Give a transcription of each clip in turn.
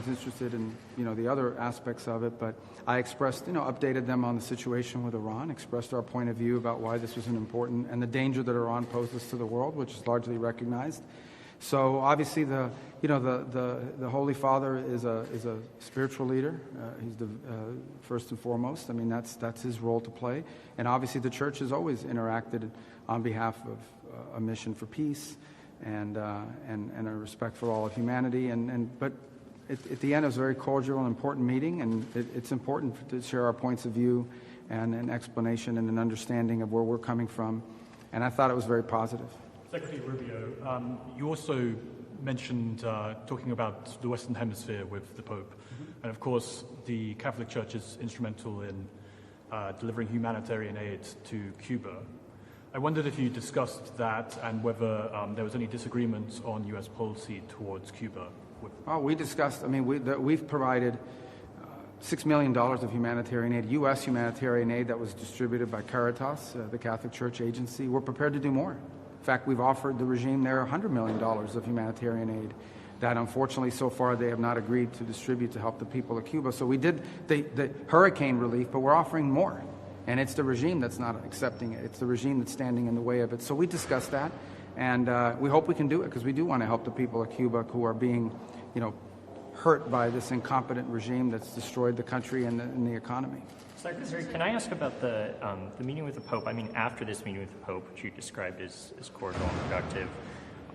everyone's interested in, the other aspects of it, but I expressed, updated them on the situation with Iran, expressed our point of view about why this was an important, and the danger that Iran poses to the world, which is largely recognized. So obviously the Holy Father is a spiritual leader. He's the first and foremost. I mean, that's his role to play. And obviously the Church has always interacted on behalf of a mission for peace and a respect for all of humanity. But at the end, it was a very cordial and important meeting, and it's important to share our points of view and an explanation and an understanding of where we're coming from. And I thought it was very positive. Secretary Rubio, you also mentioned talking about the Western Hemisphere with the Pope. Mm-hmm. And of course, the Catholic Church is instrumental in delivering humanitarian aid to Cuba. I wondered if you discussed that and whether there was any disagreement on U.S. policy towards Cuba. We discussed, we've provided $6 million of humanitarian aid, U.S. humanitarian aid that was distributed by Caritas, the Catholic Church agency. We're prepared to do more. In fact, we've offered the regime there $100 million of humanitarian aid that unfortunately so far they have not agreed to distribute to help the people of Cuba. So we did the hurricane relief, but we're offering more. And it's the regime that's not accepting it. It's the regime that's standing in the way of it. So we discussed that, and we hope we can do it because we do want to help the people of Cuba who are being, hurt by this incompetent regime that's destroyed the country and the economy. Secretary, can I ask about the meeting with the Pope? After this meeting with the Pope, which you described as cordial and productive,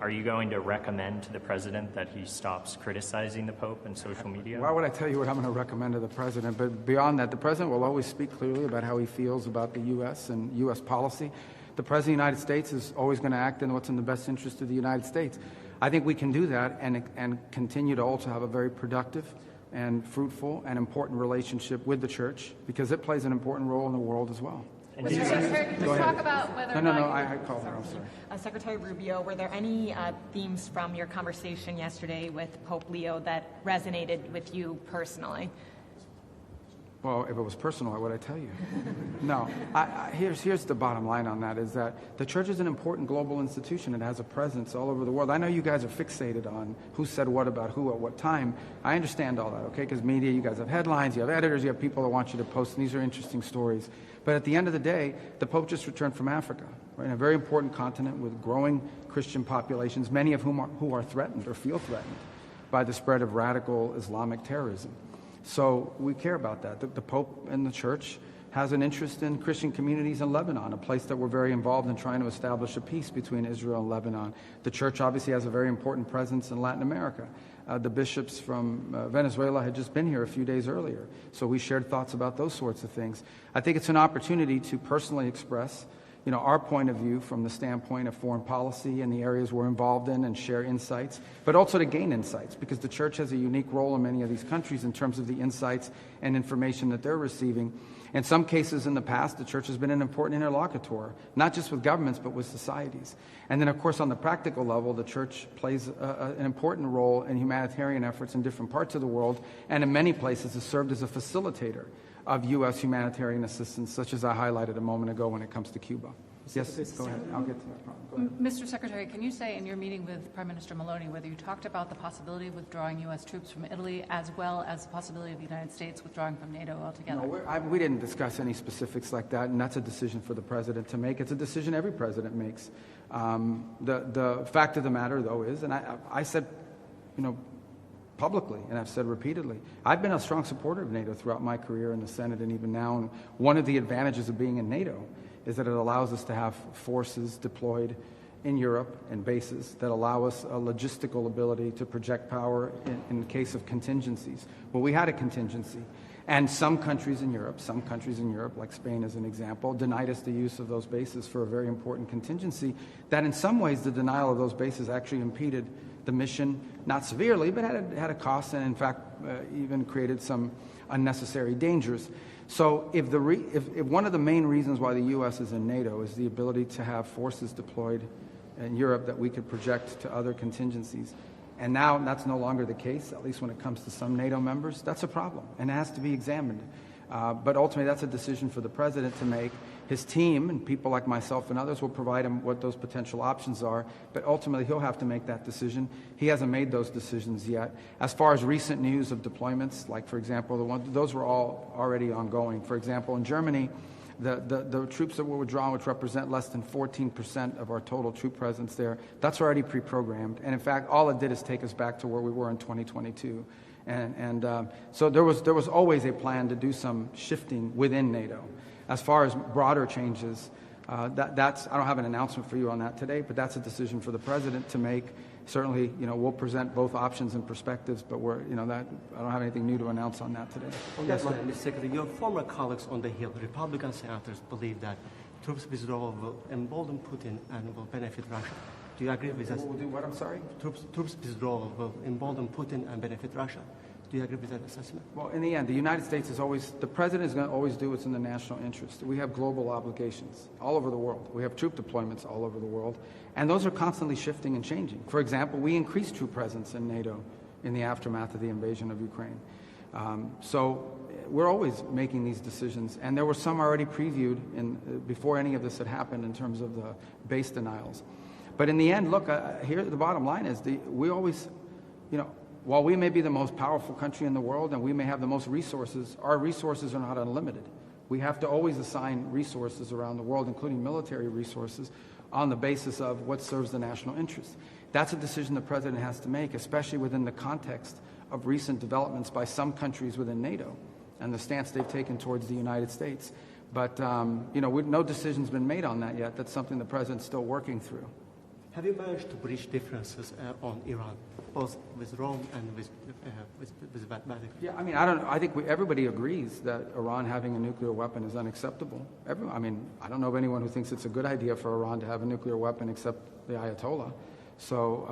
are you going to recommend to the President that he stops criticizing the Pope in social media? Why would I tell you what I'm going to recommend to the President? But beyond that, the President will always speak clearly about how he feels about the U.S. and U.S. policy. The President of the United States is always going to act in what's in the best interest of the United States. I think we can do that and continue to also have a very productive and fruitful and important relationship with the Church, because it plays an important role in the world as well. Mr. Secretary, can you talk about whether or not... No, I called her, I'm sorry. Secretary Rubio, were there any themes from your conversation yesterday with Pope Leo that resonated with you personally? Well, if it was personal, what would I tell you? No. Here's the bottom line on that, is that the Church is an important global institution. It has a presence all over the world. I know you guys are fixated on who said what about who at what time. I understand all that, okay? Because media, you guys have headlines, you have editors, you have people that want you to post, and these are interesting stories. But at the end of the day, the Pope just returned from Africa, right? A very important continent with growing Christian populations, many of whom are threatened or feel threatened by the spread of radical Islamic terrorism. So we care about that. The Pope and the Church has an interest in Christian communities in Lebanon, a place that we're very involved in trying to establish a peace between Israel and Lebanon. The Church obviously has a very important presence in Latin America. The bishops from Venezuela had just been here a few days earlier, so we shared thoughts about those sorts of things. I think it's an opportunity to personally express our point of view from the standpoint of foreign policy and the areas we're involved in, and share insights, but also to gain insights, because the Church has a unique role in many of these countries in terms of the insights and information that they're receiving. In some cases in the past, the Church has been an important interlocutor, not just with governments, but with societies. And then, of course, on the practical level, the Church plays an important role in humanitarian efforts in different parts of the world, and in many places has served as a facilitator of U.S. humanitarian assistance, such as I highlighted a moment ago when it comes to Cuba. Yes, go ahead. I'll get to that problem. Go ahead. Mr. Secretary, can you say in your meeting with Prime Minister Meloni whether you talked about the possibility of withdrawing U.S. troops from Italy, as well as the possibility of the United States withdrawing from NATO altogether? No, we didn't discuss any specifics like that, and that's a decision for the President to make. It's a decision every President makes. The fact of the matter, though, is, and I said, publicly, and I've said repeatedly, I've been a strong supporter of NATO throughout my career in the Senate and even now, and one of the advantages of being in NATO is that it allows us to have forces deployed in Europe and bases that allow us a logistical ability to project power in the case of contingencies. Well, we had a contingency, and some countries in Europe, like Spain as an example, denied us the use of those bases for a very important contingency that in some ways the denial of those bases actually impeded the mission, not severely, but had a cost, and in fact even created some unnecessary dangers. So if one of the main reasons why the U.S. is in NATO is the ability to have forces deployed in Europe that we could project to other contingencies, and now that's no longer the case, at least when it comes to some NATO members, that's a problem, and it has to be examined. But ultimately, that's a decision for the president to make. His team and people like myself and others will provide him what those potential options are, but ultimately he'll have to make that decision. He hasn't made those decisions yet. As far as recent news of deployments, like for example, those were all already ongoing. For example, in Germany, the troops that were withdrawn, which represent less than 14% of our total troop presence there, that's already pre-programmed. And in fact, all it did is take us back to where we were in 2022. So there was always a plan to do some shifting within NATO. As far as broader changes, that's I don't have an announcement for you on that today, but that's a decision for the president to make. Certainly, we'll present both options and perspectives, but that I don't have anything new to announce on that today. On that one, Mr. Secretary, your former colleagues on the Hill, Republican senators, believe that troops withdrawal will embolden Putin and will benefit Russia. Do you agree with that? Will do what? I'm sorry? Troops withdrawal will embolden Putin and benefit Russia. Do you agree with that assessment? Well, in the end, the United States the president is going to always do what's in the national interest. We have global obligations all over the world. We have troop deployments all over the world, and those are constantly shifting and changing. For example, we increased troop presence in NATO in the aftermath of the invasion of Ukraine. So we're always making these decisions, and there were some already previewed before any of this had happened in terms of the base denials. But in the end, look, here the bottom line is we always, while we may be the most powerful country in the world and we may have the most resources, our resources are not unlimited. We have to always assign resources around the world, including military resources, on the basis of what serves the national interest. That's a decision the president has to make, especially within the context of recent developments by some countries within NATO and the stance they've taken towards the United States. But, no decision's been made on that yet. That's something the president's still working through. Have you managed to bridge differences on Iran, both with Rome and with Vatican? Yeah, I think everybody agrees that Iran having a nuclear weapon is unacceptable. I don't know of anyone who thinks it's a good idea for Iran to have a nuclear weapon except the Ayatollah. So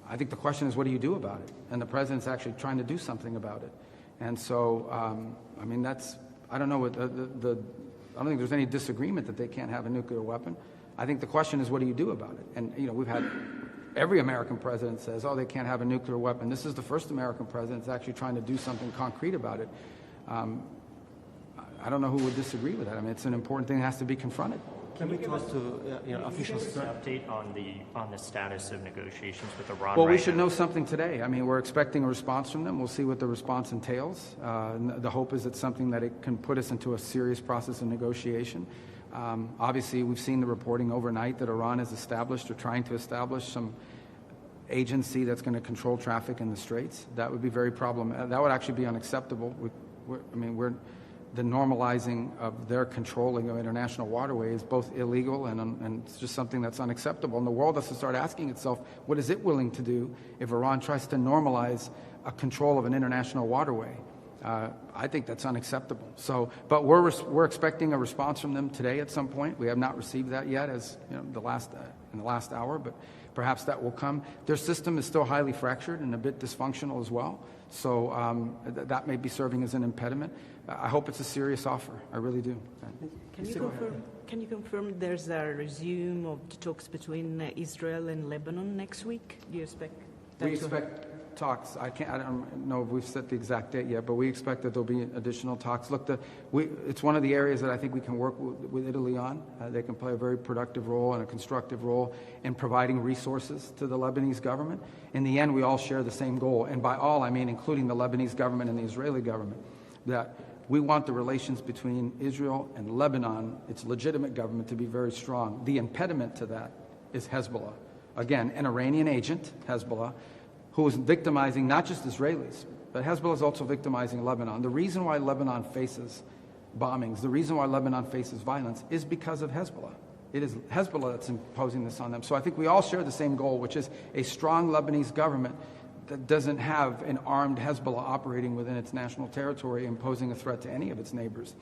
I think the question is, what do you do about it? And the president's actually trying to do something about it. And so, I don't know, I don't think there's any disagreement that they can't have a nuclear weapon. I think the question is, what do you do about it? And, we've had every American president says, they can't have a nuclear weapon. This is the first American president that's actually trying to do something concrete about it. I don't know who would disagree with that. It's an important thing that has to be confronted. Can we talk to officials? Can you give us an update on the status of negotiations with Iran? Well, we should know something today. We're expecting a response from them. We'll see what the response entails. The hope is it's something that it can put us into a serious process of negotiation. Obviously, we've seen the reporting overnight that Iran has established or trying to establish some agency that's going to control traffic in the Straits. That would be very problematic. That would actually be unacceptable. The normalizing of their controlling of international waterways is both illegal and it's just something that's unacceptable. And the world has to start asking itself, what is it willing to do if Iran tries to normalize a control of an international waterway? I think that's unacceptable. But we're expecting a response from them today at some point. We have not received that yet, in the last hour, but perhaps that will come. Their system is still highly fractured and a bit dysfunctional as well. So that may be serving as an impediment. I hope it's a serious offer. I really do. Can you confirm there's a resume of the talks between Israel and Lebanon next week? Do you expect that? We expect talks. I don't know if we've set the exact date yet, but we expect that there'll be additional talks. Look, it's one of the areas that I think we can work with Italy on. They can play a very productive role and a constructive role in providing resources to the Lebanese government. In the end, we all share the same goal, and by all I mean including the Lebanese government and the Israeli government, that we want the relations between Israel and Lebanon, its legitimate government, to be very strong. The impediment to that is Hezbollah. Again, an Iranian agent, Hezbollah, who is victimizing not just Israelis, but Hezbollah is also victimizing Lebanon. The reason why Lebanon faces bombings, the reason why Lebanon faces violence is because of Hezbollah. It is Hezbollah that's imposing this on them. So I think we all share the same goal, which is a strong Lebanese government that doesn't have an armed Hezbollah operating within its national territory, imposing a threat to any of its neighbors.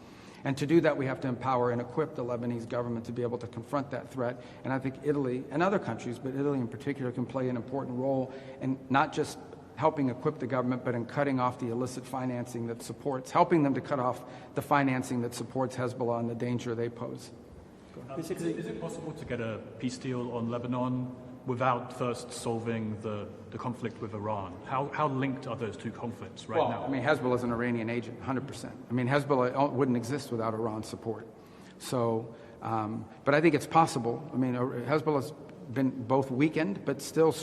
And to do that, we have to empower and equip the Lebanese government to be able to confront that threat. And I think Italy and other countries, but Italy in particular, can play an important role in not just helping equip the government, but in cutting off the illicit financing that supports, helping them to cut off the financing that supports Hezbollah and the danger they pose. Is it possible to get a peace deal on Lebanon without first solving the conflict with Iran? How linked are those two conflicts right now? I mean, Hezbollah is an Iranian agent, 100%. I mean, Hezbollah wouldn't exist without Iran's support. So, but I think it's possible. I mean, Hezbollah's been both weakened, but still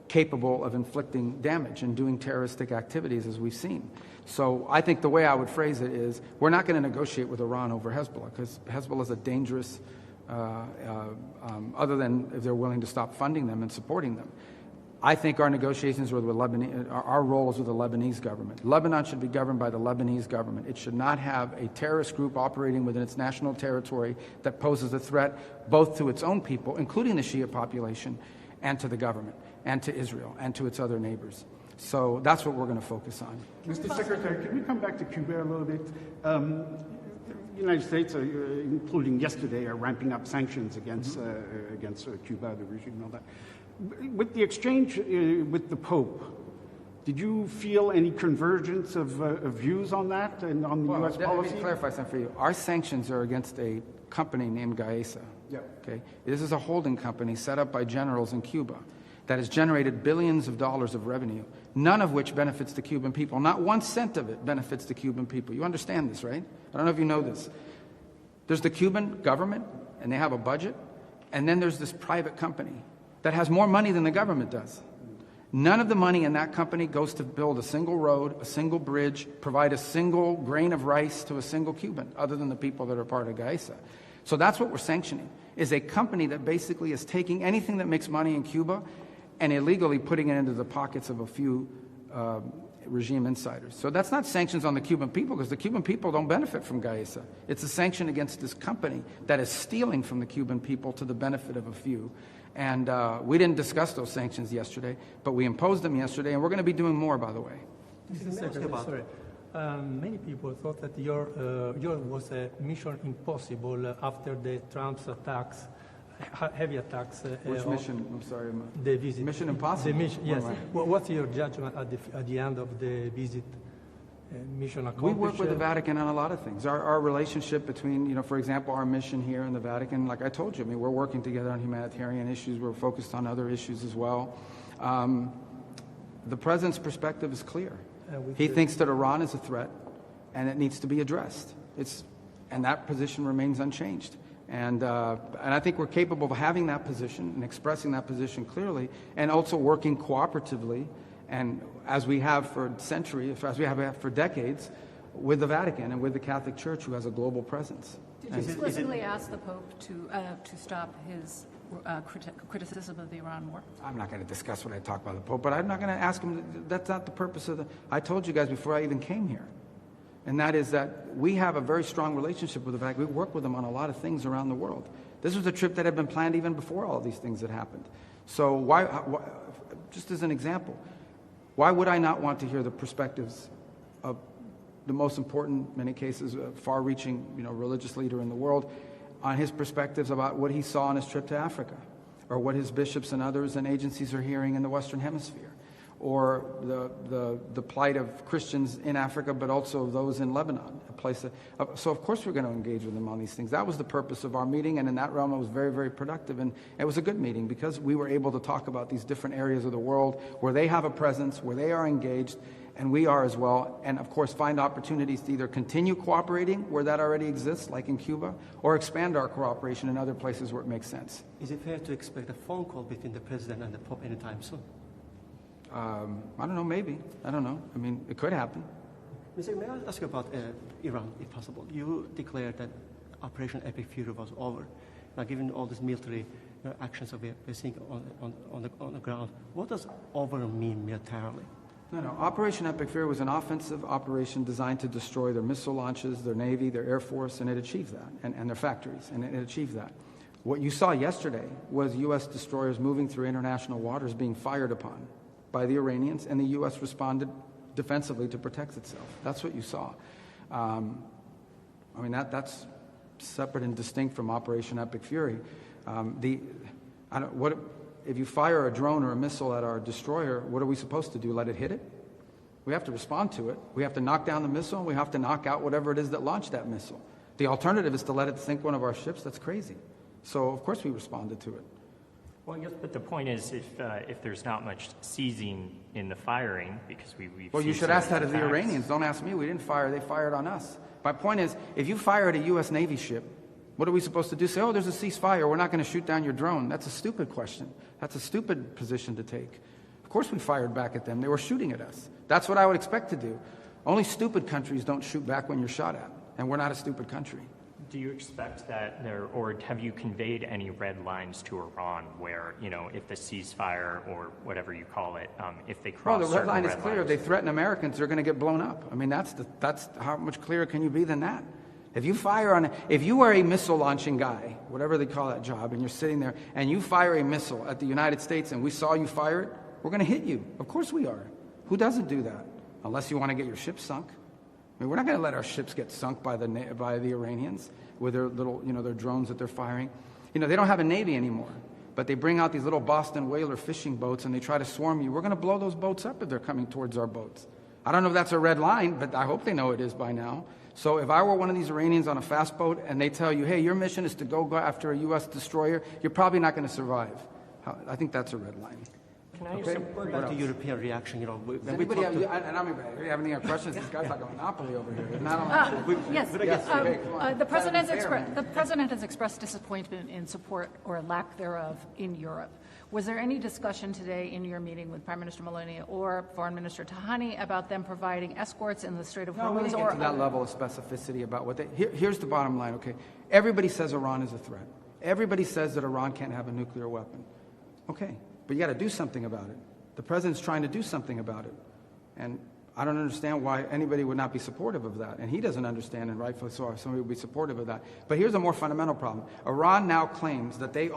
capable of inflicting damage and doing terroristic activities, as we've seen. So I think the way I would phrase it is, we're not going to negotiate with Iran over Hezbollah, because Hezbollah is a dangerous, other than if they're willing to stop funding them and supporting them. I think our negotiations with Lebanese, our role is with the Lebanese government. Lebanon should be governed by the Lebanese government. It should not have a terrorist group operating within its national territory that poses a threat both to its own people, including the Shia population, and to the government, and to Israel, and to its other neighbors. So that's what we're going to focus on. Mr. Secretary, can we come back to Cuba a little bit? The United States, including yesterday, are ramping up sanctions against Cuba, the regime and all that. With the exchange with the Pope, did you feel any convergence of views on that and on the U.S. policy? Let me clarify something for you. Our sanctions are against a company named Gaesa. Yeah. Okay? This is a holding company set up by generals in Cuba that has generated billions of dollars of revenue, none of which benefits the Cuban people. Not 1 cent of it benefits the Cuban people. You understand this, right? I don't know if you know this. There's the Cuban government, and they have a budget, and then there's this private company that has more money than the government does. None of the money in that company goes to build a single road, a single bridge, provide a single grain of rice to a single Cuban, other than the people that are part of Gaesa. So that's what we're sanctioning, is a company that basically is taking anything that makes money in Cuba and illegally putting it into the pockets of a few regime insiders. So that's not sanctions on the Cuban people, because the Cuban people don't benefit from Gaesa. It's a sanction against this company that is stealing from the Cuban people to the benefit of a few. And we didn't discuss those sanctions yesterday, but we imposed them yesterday, and we're going to be doing more, by the way. Mr. Secretary, sorry. Many people thought that yours was a mission impossible after the Trump's attacks, heavy attacks. Which mission? I'm sorry. The visit. Mission impossible? The mission, yes. What's your judgment at the end of the visit? Mission accomplished? We work with the Vatican on a lot of things. Our relationship between, for example, our mission here in the Vatican, like I told you, I mean, we're working together on humanitarian issues. We're focused on other issues as well. The President's perspective is clear. He thinks that Iran is a threat, and it needs to be addressed. And that position remains unchanged. And I think we're capable of having that position and expressing that position clearly, and also working cooperatively, and as we have for centuries, as we have for decades, with the Vatican and with the Catholic Church, who has a global presence. Did you explicitly ask the Pope to stop his criticism of the Iran war? I'm not going to discuss what I talk about the Pope, but I'm not going to ask him. That's not the purpose of I told you guys before I even came here. And that is that we have a very strong relationship with the Vatican. We work with them on a lot of things around the world. This was a trip that had been planned even before all of these things had happened. So why just as an example, why would I not want to hear the perspectives of the most important, in many cases, far-reaching, religious leader in the world, on his perspectives about what he saw on his trip to Africa, or what his bishops and others and agencies are hearing in the Western Hemisphere, or the plight of Christians in Africa, but also those in Lebanon, a place so of course we're going to engage with them on these things. That was the purpose of our meeting, and in that realm it was very, very productive, and it was a good meeting because we were able to talk about these different areas of the world where they have a presence, where they are engaged, and we are as well, and of course find opportunities to either continue cooperating where that already exists, like in Cuba, or expand our cooperation in other places where it makes sense. Is it fair to expect a phone call between the President and the Pope anytime soon? I don't know, maybe. I don't know. I mean, it could happen. Mr. May I ask you about Iran, if possible? You declared that Operation Epic Fury was over. Now, given all these military actions that we're seeing on the ground, what does over mean militarily? No. Operation Epic Fury was an offensive operation designed to destroy their missile launches, their Navy, their Air Force, and it achieved that, and their factories, and it achieved that. What you saw yesterday was U.S. destroyers moving through international waters being fired upon by the Iranians, and the U.S. responded defensively to protect itself. That's what you saw. I mean, that's separate and distinct from Operation Epic Fury. If you fire a drone or a missile at our destroyer, what are we supposed to do? Let it hit it? We have to respond to it. We have to knock down the missile, and we have to knock out whatever it is that launched that missile. The alternative is to let it sink one of our ships. That's crazy. So, of course, we responded to it. Well, yes, but the point is, if there's not much seizing in the firing, because we've Well, you seen should ask that of the attacks. Iranians. Don't ask me. We didn't fire. They fired on us. My point is, if you fire at a U.S. Navy ship, what are we supposed to do? Say, oh, there's a ceasefire. We're not going to shoot down your drone. That's a stupid question. That's a stupid position to take. Of course we fired back at them. They were shooting at us. That's what I would expect to do. Only stupid countries don't shoot back when you're shot at, and we're not a stupid country. Do you expect that or have you conveyed any red lines to Iran where, if the ceasefire or whatever you call it, if they cross the red line is clear. If lines? they threaten Americans, they're going to get blown up. I mean, that's how much clearer can you be than that? If you are a missile launching guy, whatever they call that job, and you're sitting there and you fire a missile at the United States and we saw you fire it, we're going to hit you. Of course we are. Who doesn't do that? Unless you want to get your ship sunk. I mean, we're not going to let our ships get sunk by the Iranians with their little, their drones that they're firing. They don't have a navy anymore, but they bring out these little Boston whaler fishing boats and they try to swarm you. We're going to blow those boats up if they're coming towards our boats. I don't know if that's a red line, but I hope they know it is by now. So if I were one of these Iranians on a fast boat and they tell you, hey, your mission is to go after a U.S. destroyer, you're probably not going to survive. I think that's a red line. Can I Okay. Going back to European reaction, Does anybody have any other questions? This guy's like a monopoly over here. Yes. The president has expressed disappointment in support or lack thereof in Europe. Was there any discussion today in your meeting with Prime Minister Meloni or Foreign Minister Tahani about them providing escorts in the Strait of No, we Hormuz? didn't get to that level of specificity about what they... Here's the bottom line, okay? Everybody says Iran is a threat. Everybody says that Iran can't have a nuclear weapon. Okay, but you got to do something about it. The president's trying to do something about it. And I don't understand why anybody would not be supportive of that. And he doesn't understand, and rightfully so, if somebody would be supportive of that. But here's a more fundamental problem. Iran now claims that they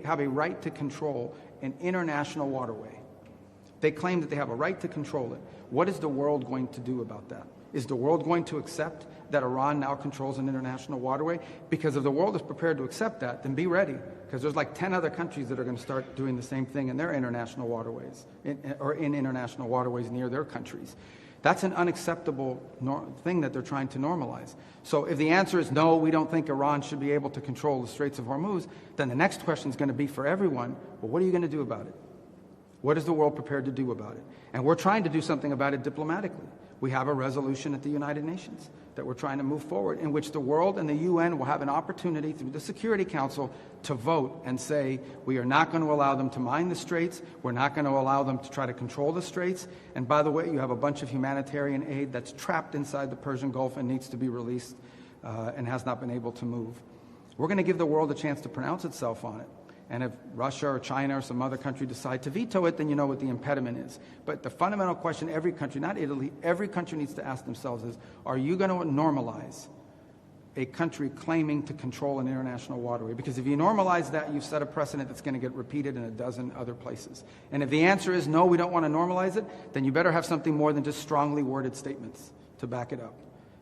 have a right to control an international waterway. They claim that they have a right to control it. What is the world going to do about that? Is the world going to accept that Iran now controls an international waterway? Because if the world is prepared to accept that, then be ready. Because there's like 10 other countries that are going to start doing the same thing in their international waterways, in international waterways near their countries. That's an unacceptable thing that they're trying to normalize. So if the answer is no, we don't think Iran should be able to control the Straits of Hormuz, then the next question is going to be for everyone, well, what are you going to do about it? What is the world prepared to do about it? And we're trying to do something about it diplomatically. We have a resolution at the United Nations that we're trying to move forward, in which the world and the UN will have an opportunity through the Security Council to vote and say, we are not going to allow them to mine the straits, we're not going to allow them to try to control the straits, and by the way, you have a bunch of humanitarian aid that's trapped inside the Persian Gulf and needs to be released and has not been able to move. We're going to give the world a chance to pronounce itself on it. And if Russia or China or some other country decide to veto it, then you know what the impediment is. But the fundamental question every country, not Italy, every country needs to ask themselves is, are you going to normalize a country claiming to control an international waterway? Because if you normalize that, you've set a precedent that's going to get repeated in a dozen other places. And if the answer is no, we don't want to normalize it, then you better have something more than just strongly worded statements to back it up.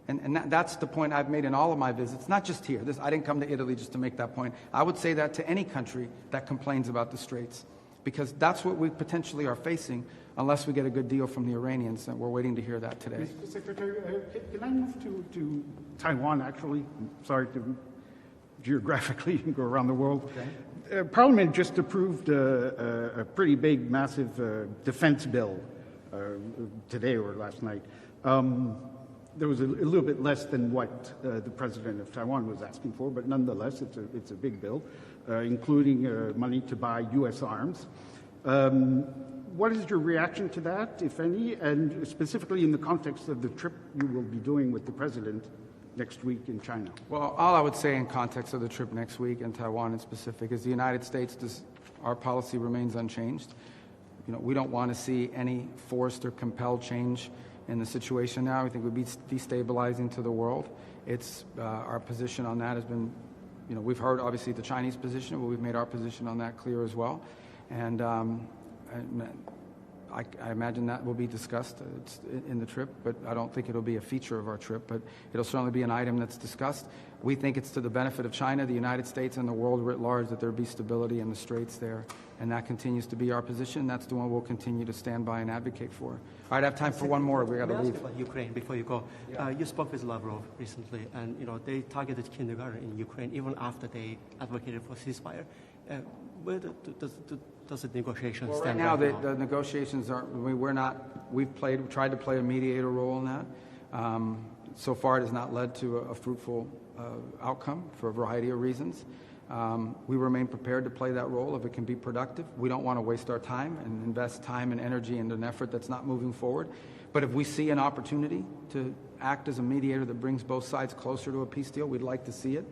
And that's the point I've made in all of my visits, not just here. I didn't come to Italy just to make that point. I would say that to any country that complains about the Straits, because that's what we potentially are facing unless we get a good deal from the Iranians, and we're waiting to hear that today. Mr. Secretary, can I move to Taiwan, actually? I'm sorry to geographically go around the world. Okay. Parliament just approved a pretty big, massive defense bill today or last night. There was a little bit less than what the president of Taiwan was asking for, but nonetheless, it's a big bill, including money to buy U.S. arms. What is your reaction to that, if any, and specifically in the context of the trip you will be doing with the president next week in China? Well, all I would say in context of the trip next week in Taiwan in specific is the United States, our policy remains unchanged. We don't want to see any forced or compelled change in the situation now. We think it would be destabilizing to the world. It's our position on that has been, we've heard obviously the Chinese position, but we've made our position on that clear as well. And I imagine that will be discussed in the trip, but I don't think it'll be a feature of our trip, but it'll certainly be an item that's discussed. We think it's to the benefit of China, the United States, and the world writ large that there be stability in the straits there, and that continues to be our position. That's the one we'll continue to stand by and advocate for. All right, I have time for one more. We got to leave. About Ukraine before you go. Yeah. You spoke with Lavrov recently, and they targeted kindergarten in Ukraine even after they advocated for ceasefire. Where does the negotiation Well, stand right now, right now? the negotiations aren't. We've tried to play a mediator role in that. So far, it has not led to a fruitful outcome for a variety of reasons. We remain prepared to play that role if it can be productive. We don't want to waste our time and invest time and energy into an effort that's not moving forward. But if we see an opportunity to act as a mediator that brings both sides closer to a peace deal, we'd like to see it.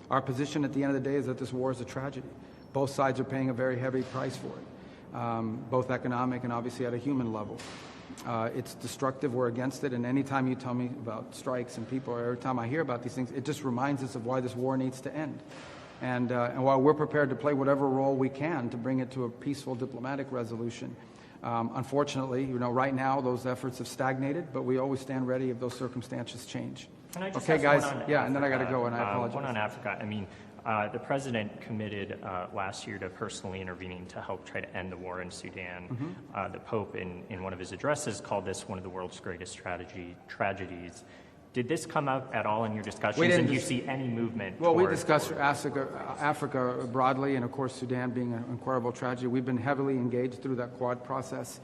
Our position at the end of the day is that this war is a tragedy. Both sides are paying a very heavy price for it, both economic and obviously at a human level. It's destructive. We're against it. And anytime you tell me about strikes and people, or every time I hear about these things, it just reminds us of why this war needs to end. And while we're prepared to play whatever role we can to bring it to a peaceful diplomatic resolution, unfortunately, right now those efforts have stagnated, but we always stand ready if those circumstances change. Can I just okay, ask guys. one on yeah, and then I got to Africa? go, and I apologize. One on Africa. I mean, the president committed last year to personally intervening to help try to end the war in Sudan. Mm-hmm. The Pope, in one of his addresses, called this one of the world's greatest tragedies. Did this come up at all in your discussions, and do you see any movement? Well, we discussed Africa broadly, and of course Sudan being an incredible tragedy. We've been heavily engaged through that Quad process.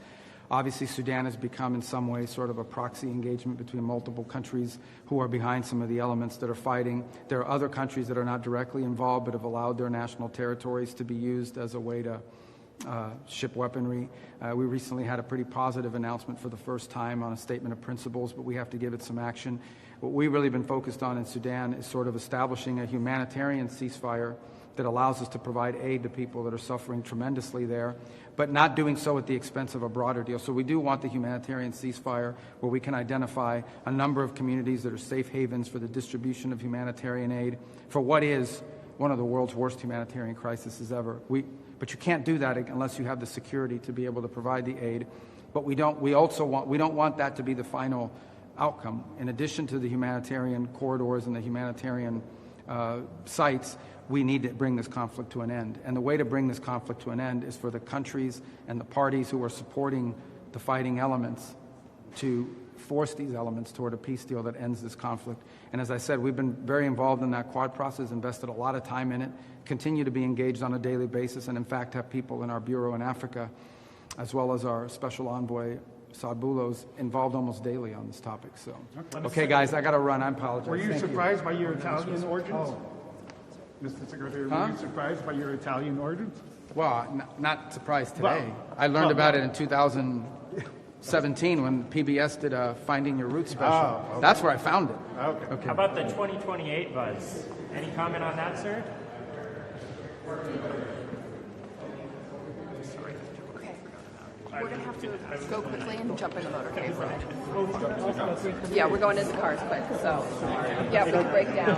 Obviously, Sudan has become in some ways sort of a proxy engagement between multiple countries who are behind some of the elements that are fighting. There are other countries that are not directly involved but have allowed their national territories to be used as a way to ship weaponry. We recently had a pretty positive announcement for the first time on a statement of principles, but we have to give it some action. What we've really been focused on in Sudan is sort of establishing a humanitarian ceasefire that allows us to provide aid to people that are suffering tremendously there, but not doing so at the expense of a broader deal. So we do want the humanitarian ceasefire where we can identify a number of communities that are safe havens for the distribution of humanitarian aid for what is one of the world's worst humanitarian crises ever. But you can't do that unless you have the security to be able to provide the aid. But we don't want that to be the final outcome. In addition to the humanitarian corridors and the humanitarian sites, we need to bring this conflict to an end. And the way to bring this conflict to an end is for the countries and the parties who are supporting the fighting elements to force these elements toward a peace deal that ends this conflict. And as I said, we've been very involved in that Quad process, invested a lot of time in it, continue to be engaged on a daily basis, and in fact have people in our bureau in Africa, as well as our special envoy, Saad Boulos, involved almost daily on this topic. So, okay, guys, I got to run. I apologize. Were you surprised by your Italian origins? Mr. Secretary, were you surprised by your Italian origins? Well, not surprised today. I learned about it in 2017 when PBS did a Finding Your Roots special. Oh, okay. That's where I found it. Okay. How about the 2028 buzz? Any comment on that, sir? We're going to have to go quickly and jump in the motorcade ride. Yeah, we're going in the cars quick, so yeah, we can break down.